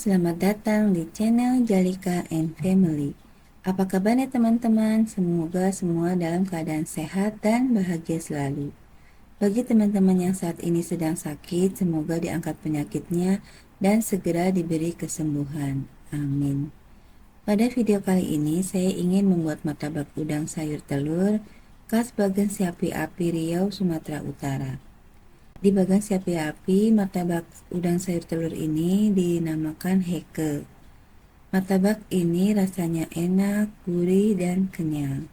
selamat datang di channel Jalika and Family. Apa kabarnya teman-teman? Semoga semua dalam keadaan sehat dan bahagia selalu. Bagi teman-teman yang saat ini sedang sakit, semoga diangkat penyakitnya dan segera diberi kesembuhan. Amin. Pada video kali ini, saya ingin membuat martabak udang sayur telur khas Bagan Siapi Api Riau, Sumatera Utara. Di Bagan Siapi Api, martabak udang sayur telur ini dinamakan heke. Martabak ini rasanya enak, gurih, dan kenyal.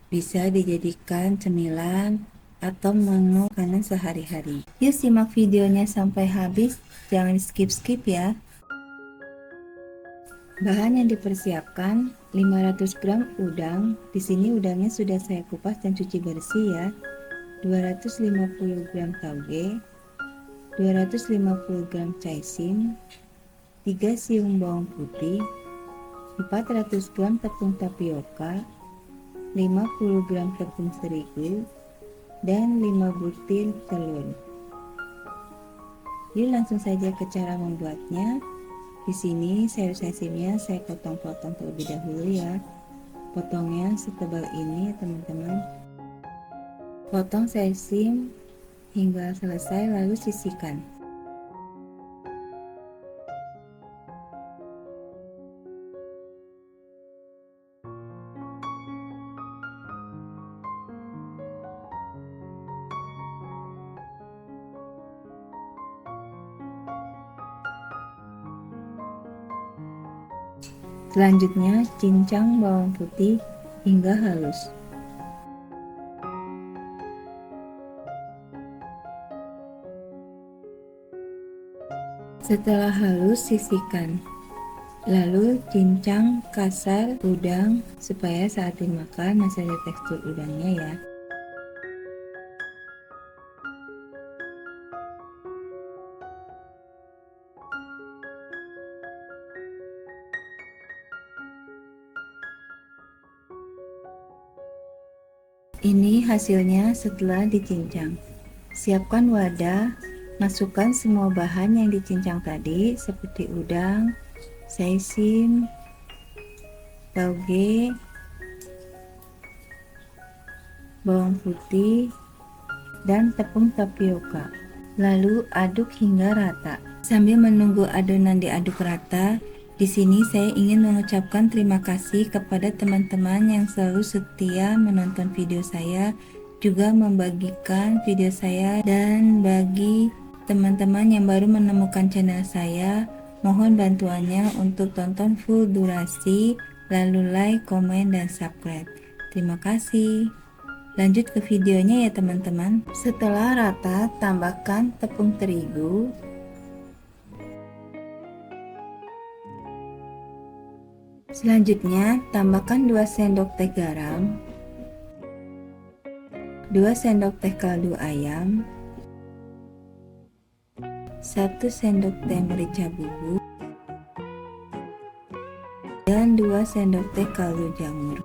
Bisa dijadikan cemilan atau menu makanan sehari-hari. Yuk simak videonya sampai habis, jangan skip-skip ya. Bahan yang dipersiapkan 500 gram udang. Di sini udangnya sudah saya kupas dan cuci bersih ya. 250 gram tauge, 250 gram caisim, 3 siung bawang putih, 400 gram tepung tapioka, 50 gram tepung terigu, dan 5 butir telur. Yuk langsung saja ke cara membuatnya. Di sini sayur caisimnya saya potong-potong terlebih dahulu ya. Potongnya setebal ini teman-teman. Potong caisim hingga selesai lalu sisihkan. Selanjutnya cincang bawang putih hingga halus. Setelah halus, sisihkan. Lalu cincang kasar udang supaya saat dimakan masih ada tekstur udangnya ya. Ini hasilnya setelah dicincang. Siapkan wadah, masukkan semua bahan yang dicincang tadi seperti udang, caisim, tauge, bawang putih, dan tepung tapioka. Lalu aduk hingga rata. Sambil menunggu adonan diaduk rata, di sini saya ingin mengucapkan terima kasih kepada teman-teman yang selalu setia menonton video saya, juga membagikan video saya, dan bagi teman-teman yang baru menemukan channel saya, mohon bantuannya untuk tonton full durasi, lalu like, komen, dan subscribe. Terima kasih. Lanjut ke videonya ya teman-teman. Setelah rata, tambahkan tepung terigu, selanjutnya tambahkan 2 sendok teh garam, 2 sendok teh kaldu ayam, 1 sendok teh merica bubuk, dan 2 sendok teh kaldu jamur.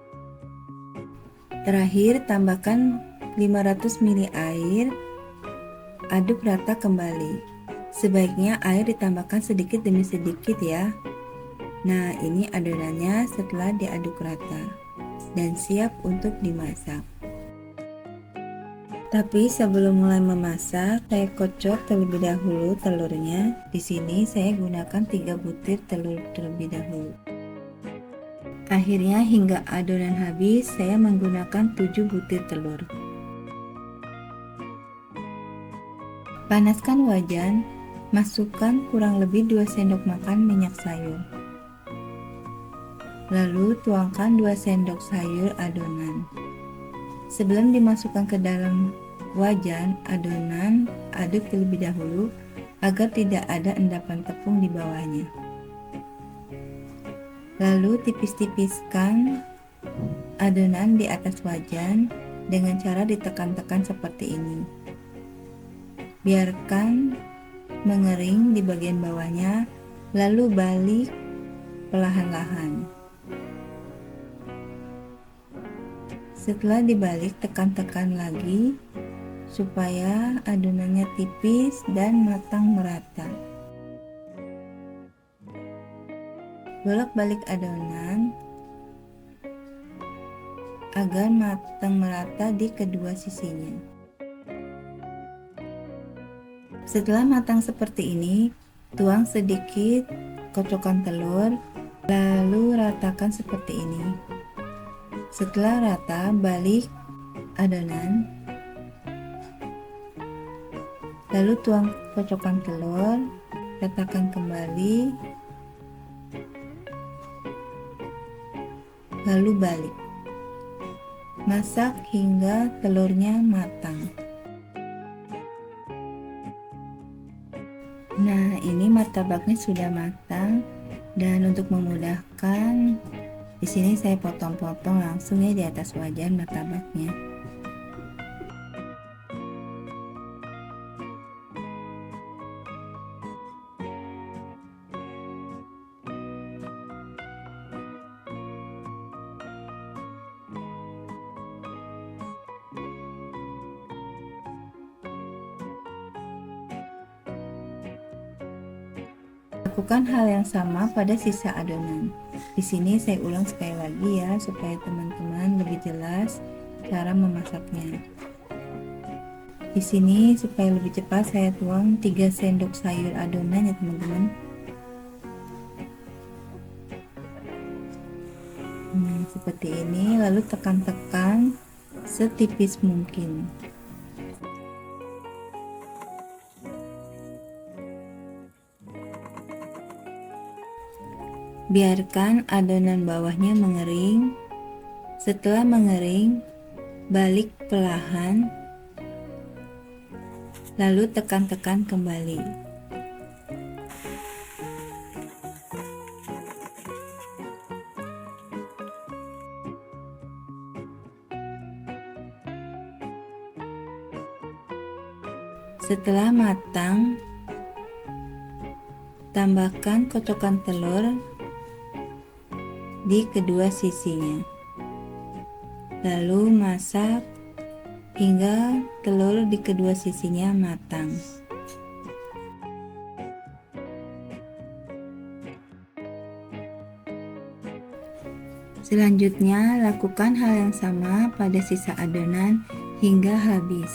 Terakhir tambahkan 500 ml air, aduk rata kembali. Sebaiknya air ditambahkan sedikit demi sedikit ya. Nah, ini adonannya setelah diaduk rata dan siap untuk dimasak. Tapi sebelum mulai memasak, saya kocok terlebih dahulu telurnya. Di sini saya gunakan 3 butir telur terlebih dahulu. Akhirnya hingga adonan habis, saya menggunakan 7 butir telur. Panaskan wajan, masukkan kurang lebih 2 sendok makan minyak sayur. Lalu tuangkan 2 sendok sayur adonan. Sebelum dimasukkan ke dalam wajan adonan, aduk terlebih dahulu agar tidak ada endapan tepung di bawahnya. Lalu tipis-tipiskan adonan di atas wajan dengan cara ditekan-tekan seperti ini. Biarkan mengering di bagian bawahnya, lalu balik perlahan-lahan. Setelah dibalik, tekan-tekan lagi supaya adonannya tipis dan matang merata. Bolak-balik adonan agar matang merata di kedua sisinya. Setelah matang seperti ini, tuang sedikit kocokan telur, lalu ratakan seperti ini. Setelah rata, balik adonan, lalu tuang kocokan telur, ratakan kembali, lalu balik. Masak hingga telurnya matang. Nah, ini martabaknya sudah matang, dan untuk memudahkan, di sini saya potong-potong langsung ya di atas wajan martabaknya. Lakukan hal yang sama pada sisa adonan. Di sini saya ulang sekali lagi ya, supaya teman-teman lebih jelas cara memasaknya. Di sini supaya lebih cepat saya tuang 3 sendok sayur adonan ya teman-teman. Nah, seperti ini, lalu tekan-tekan setipis mungkin. Biarkan adonan bawahnya mengering. Setelah mengering, balik perlahan, lalu tekan-tekan kembali. Setelah matang, tambahkan kocokan telur di kedua sisinya, lalu masak hingga telur di kedua sisinya matang. Selanjutnya, lakukan hal yang sama pada sisa adonan hingga habis.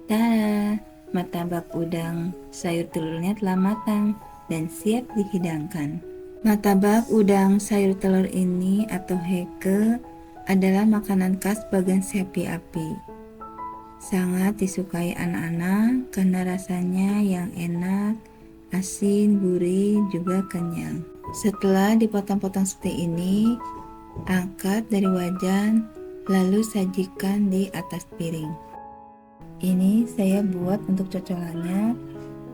Tada, martabak udang sayur telurnya telah matang dan siap dihidangkan. Martabak udang sayur telur ini atau heke adalah makanan khas Bagan Sepi Api. Sangat disukai anak-anak karena rasanya yang enak, asin, gurih, juga kenyang. Setelah dipotong-potong seperti ini, angkat dari wajan lalu sajikan di atas piring. Ini saya buat untuk cocolannya.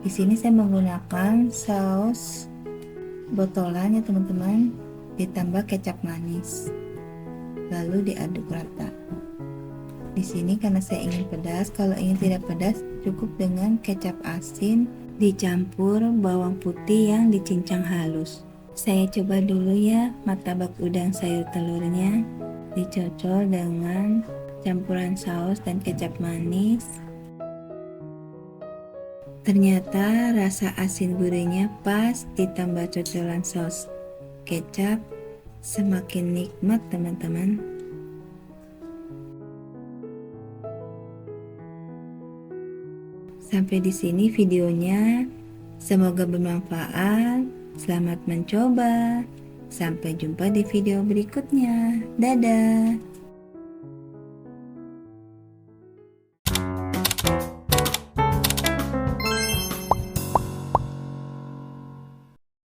Di sini saya menggunakan saus botolan ya teman-teman, ditambah kecap manis. Lalu diaduk rata. Di sini karena saya ingin pedas, kalau ingin tidak pedas cukup dengan kecap asin dicampur bawang putih yang dicincang halus. Saya coba dulu ya martabak udang sayur telurnya, dicocol dengan campuran saus dan kecap manis. Ternyata rasa asin gurihnya pas, ditambah cocolan saus kecap, semakin nikmat teman-teman. Sampai di sini videonya, semoga bermanfaat. Selamat mencoba. Sampai jumpa di video berikutnya. Dadah.